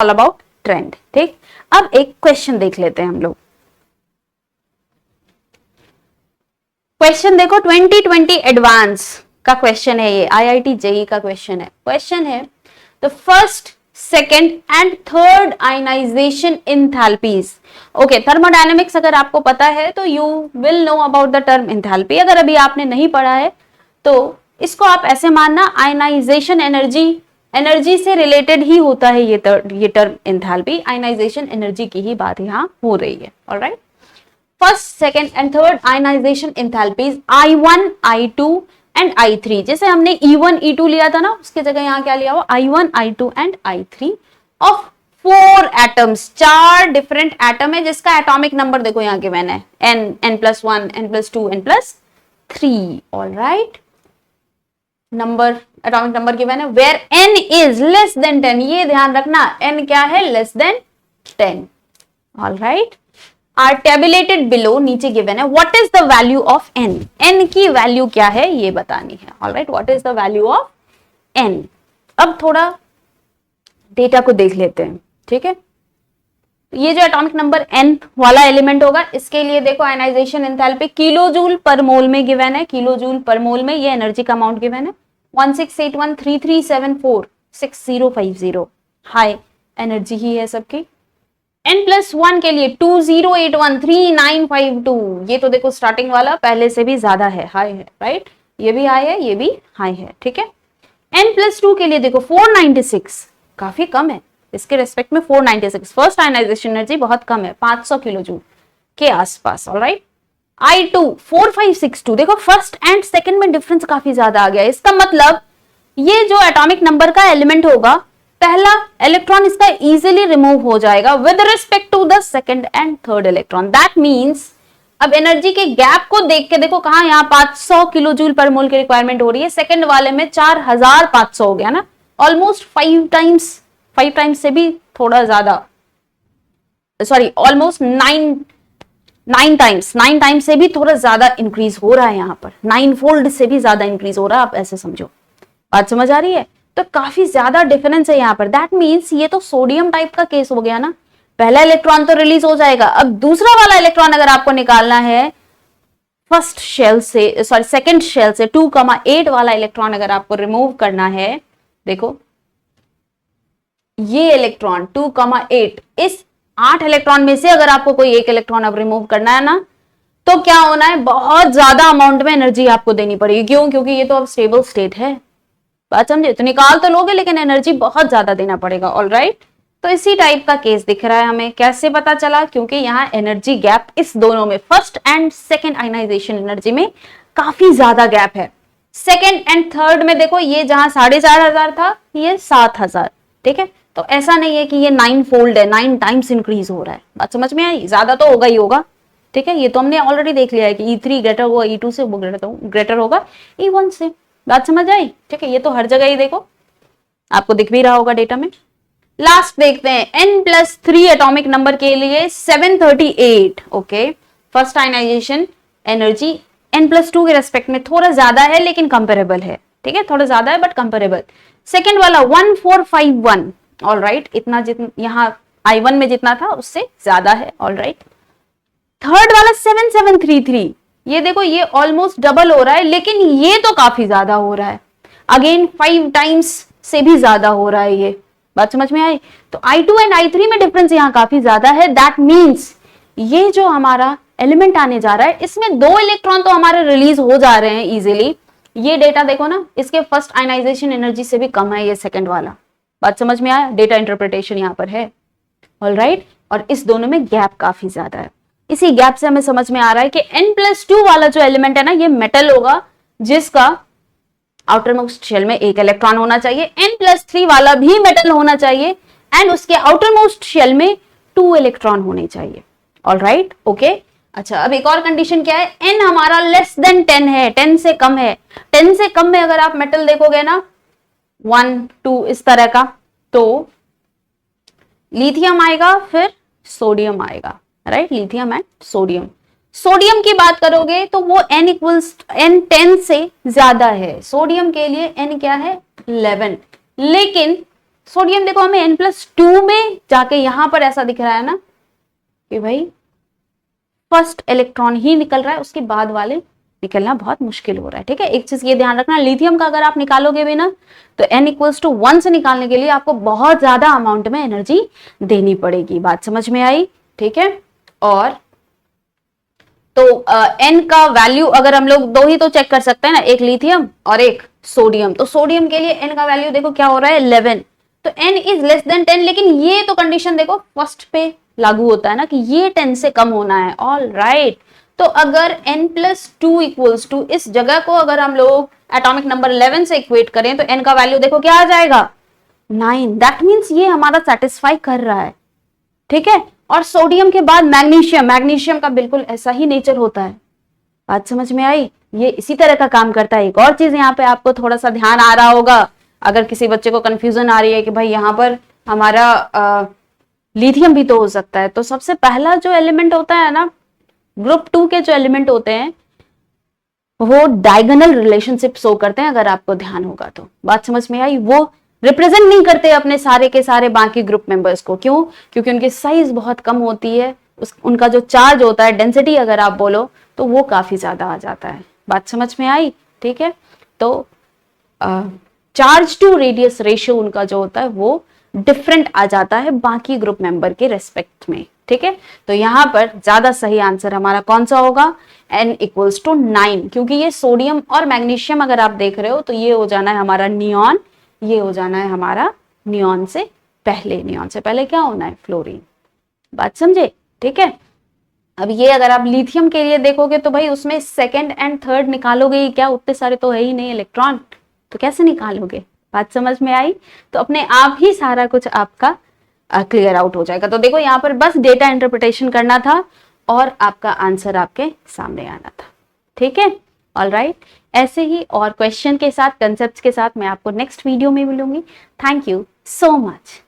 All about trend. ठीक, अब एक क्वेश्चन देख लेते हैं हम लोग। क्वेश्चन देखो 2020 एडवांस का क्वेश्चन है, ये आईआईटी जेई का क्वेश्चन है। क्वेश्चन है the first, second and third ionization enthalpies. Okay, thermodynamics अगर आपको पता है तो you will know about the term enthalpy. अगर अभी आपने नहीं पढ़ा है तो इसको आप ऐसे मानना, आयनाइजेशन एनर्जी से रिलेटेड ही होता है ये टर्म एंथैल्पी। आयनाइजेशन एनर्जी की ही बात यहां हो रही है। Alright, first, second and third ionization enthalpies I1, I2 and I3। जैसे हमने E1, E2 लिया था ना, उसकी जगह यहां क्या लिया हुआ, I1, I2 and I3 of 4 atoms. 4 different atom है जिसका एटॉमिक नंबर देखो यहां गिवन है, n+1, n+2, n+3। Alright, number, atomic number given है where n is less than 10। ये ध्यान रखना, n क्या है, less than 10। Alright, are tabulated below, नीचे गिवन है what is the value of n। n की वैल्यू क्या है ये बतानी है। Alright, what is the value of n। अब थोड़ा डेटा को देख लेते हैं। ठीक है, ये जो एटॉमिक नंबर n वाला एलिमेंट होगा, इसके लिए देखो आयनाइजेशन एंथैल्पी किलो जूल पर मोल में गिवन है। किलो जूल पर मोल में ये एनर्जी का अमाउंट गिवन है 168133746050। हाई एनर्जी ही है सबकी। n+1 के लिए 20813952। ये तो देखो स्टार्टिंग वाला पहले से भी ज्यादा है, हाई है। राइट, ये भी हाई है, ये भी हाई है। ठीक है, n+2 के लिए देखो 496, काफी कम है इसके रेस्पेक्ट में। 496 फर्स्ट आयनाइजेशन एनर्जी बहुत कम है, 500 किलो जूल के आसपास। ऑलराइट, I2 4562, देखो फर्स्ट एंड सेकंड में डिफरेंस काफी ज्यादा आ गया। इसका मतलब ये जो एटॉमिक नंबर का एलिमेंट होगा, पहला इलेक्ट्रॉन इसका इजीली रिमूव हो जाएगा with respect to the second and third electron. That means अब एनर्जी के गैप को देख के देखो, कहां, यहाँ 500 किलो जूल पर मोल की रिक्वायरमेंट हो रही है, सेकंड वाले में 4500 हो गया ना, ऑलमोस्ट 5 टाइम्स से भी थोड़ा ज्यादा, सॉरी ऑलमोस्ट 9 टाइम्स से भी थोड़ा ज्यादा इंक्रीज हो रहा है। यहाँ पर 9 फोल्ड से भी ज्यादा इंक्रीज हो रहा है, आप ऐसे समझो। बात समझ आ रही है? तो काफी ज्यादा डिफरेंस है यहाँ पर। दैट मीन्स ये तो सोडियम टाइप का केस हो गया ना, पहला इलेक्ट्रॉन तो रिलीज हो जाएगा। अब दूसरा वाला इलेक्ट्रॉन अगर आपको निकालना है फर्स्ट शेल से, सॉरी सेकंड शेल से 2,8 वाला इलेक्ट्रॉन अगर आपको रिमूव करना है, देखो ये इलेक्ट्रॉन 2,8, इस 8 इलेक्ट्रॉन में से अगर आपको कोई एक इलेक्ट्रॉन अब रिमूव करना है ना, तो क्या होना है, बहुत ज्यादा अमाउंट में एनर्जी आपको देनी पड़ेगी। क्यों? क्योंकि ये तो अब स्टेबल स्टेट है। बात समझे? तो निकाल तो लोगे लेकिन एनर्जी बहुत ज्यादा देना पड़ेगा। ऑलराइट, तो इसी टाइप का केस दिख रहा है हमें। कैसे पता चला? क्योंकि यहाँ एनर्जी गैप इस दोनों में, first and second ionization energy में काफी ज्यादा गैप है। सेकेंड एंड थर्ड में देखो, ये जहां 4500 था, ये 7000। ठीक है, तो ऐसा नहीं है कि ये 9 फोल्ड है, 9 टाइम्स इंक्रीज हो रहा है। बात समझ में आई? ज्यादा तो होगा ही होगा। ठीक है, ये तो हमने ऑलरेडी देख लिया है कि E3 ग्रेटर होगा E2 से, वो ग्रेटर होगा E1 से। बात समझ आई? ठीक है, ये तो हर जगह ही देखो आपको दिख भी रहा होगा डेटा में। लास्ट देखते हैं, n+3 एटॉमिक नंबर के लिए 738। Okay, first ionization energy n+2 के रेस्पेक्ट में थोड़ा ज्यादा है लेकिन कंपेरेबल है। ठीक है, थोड़ा ज्यादा है बट कंपेरेबल। सेकेंड वाला 1451। ऑलराइट, इतना जितना यहाँ I1 में जितना था उससे ज्यादा है। ऑलराइट, थर्ड वाला 7733, ये देखो ये ऑलमोस्ट डबल हो रहा है, लेकिन ये तो काफी ज्यादा हो रहा है। अगेन 5 टाइम्स से भी ज्यादा हो रहा है ये। बात समझ में आई? तो I2 एंड I3 में डिफरेंस यहाँ काफी ज्यादा है। दैट मीन्स ये जो हमारा एलिमेंट आने जा रहा है, इसमें 2 इलेक्ट्रॉन तो हमारे रिलीज हो जा रहे हैं इजिली। ये डेटा देखो ना, इसके फर्स्ट आयनाइजेशन एनर्जी से भी कम है ये सेकंड वाला। बात समझ में आया? डेटा इंटरप्रिटेशन यहाँ पर है। ऑलराइट, और इस दोनों में गैप काफी ज्यादा है। इसी गैप से हमें समझ में आ रहा है कि n+2 वाला जो एलिमेंट है ना, ये मेटल होगा जिसका आउटर मोस्ट शेल में 1 इलेक्ट्रॉन होना चाहिए। n+3 वाला भी मेटल होना चाहिए एंड उसके आउटर मोस्ट शेल में 2 इलेक्ट्रॉन होने चाहिए। Alright, okay. अच्छा, अब एक और कंडीशन क्या है, n हमारा लेस देन 10 है, 10 से कम है। 10 से कम में अगर आप मेटल देखोगे ना, 1, 2 इस तरह का, तो लिथियम आएगा, फिर सोडियम आएगा। Right, lithium and sodium. Sodium की बात करोगे तो वो n10 से ज्यादा है। सोडियम के लिए n क्या है, 11। लेकिन सोडियम देखो हमें N+2 में जाके यहां पर ऐसा दिख रहा है ना कि भाई फर्स्ट इलेक्ट्रॉन ही निकल रहा है, उसके बाद वाले निकलना बहुत मुश्किल हो रहा है। ठीक है, एक चीज ये ध्यान रखना, लिथियम का अगर आप निकालोगे भी ना तो N=1 से निकालने के लिए आपको बहुत ज्यादा अमाउंट में एनर्जी देनी पड़ेगी। बात समझ में आई? ठीक है, और तो N का वैल्यू अगर हम लोग दो ही तो चेक कर सकते हैं ना, एक लिथियम और एक सोडियम। तो सोडियम के लिए N का वैल्यू देखो क्या हो रहा है 11, तो N इज लेस देन 10, लेकिन ये तो कंडीशन देखो फर्स्ट पे लागू होता है ना कि ये 10 से कम होना है। ऑल राइट, तो अगर N+2 इक्वल्स टू, इस जगह को अगर हम लोग एटॉमिक नंबर 11 से इक्वेट करें तो N का वैल्यू देखो क्या आ जाएगा 9। दैट मीन्स ये हमारा सेटिस्फाई कर रहा है। ठीक है, और सोडियम के बाद मैग्नीशियम, मैग्नीशियम का बिल्कुल ऐसा ही नेचर होता है। बात समझ में आई? ये इसी तरह का काम करता है। एक और चीज यहाँ पे आपको थोड़ा सा ध्यान आ रहा होगा, अगर किसी बच्चे को कंफ्यूजन आ रही है कि भाई यहाँ पर हमारा लिथियम भी तो हो सकता है, तो सबसे पहला जो एलिमेंट होता है ना, ग्रुप 2 के जो एलिमेंट होते हैं वो डायगोनल रिलेशनशिप शो करते हैं, अगर आपको ध्यान होगा तो। बात समझ में आई? वो रिप्रेजेंट नहीं करते अपने सारे के सारे बाकी ग्रुप मेंबर्स को। क्यों? क्योंकि उनकी साइज बहुत कम होती है, उनका जो चार्ज होता है, डेंसिटी अगर आप बोलो तो वो काफी ज्यादा आ जाता है। बात समझ में आई? ठीक है, तो चार्ज टू रेडियस रेशियो उनका जो होता है वो डिफरेंट आ जाता है बाकी ग्रुप मेंबर के रेस्पेक्ट में। ठीक है, तो यहां पर ज्यादा सही आंसर हमारा कौन सा होगा? N=9, क्योंकि ये सोडियम और मैग्नीशियम अगर आप देख रहे हो तो ये हो जाना है हमारा नियॉन, ये हो जाना है हमारा नियॉन से पहले। नियॉन से पहले क्या होना है? फ्लोरीन। बात समझे? ठीक है, अब ये अगर आप लिथियम के लिए देखोगे तो भाई उसमें सेकंड एंड थर्ड निकालोगे ही क्या, उतने सारे तो है ही नहीं इलेक्ट्रॉन, तो कैसे निकालोगे? बात समझ में आई? तो अपने आप ही सारा कुछ आपका क्लियर आउट हो जाएगा। तो देखो यहाँ पर बस डेटा इंटरप्रिटेशन करना था और आपका आंसर आपके सामने आना था। ठीक है, ऑल राइट। ऐसे ही और क्वेश्चन के साथ, कंसेप्ट के साथ मैं आपको नेक्स्ट वीडियो में मिलूंगी। Thank you so much.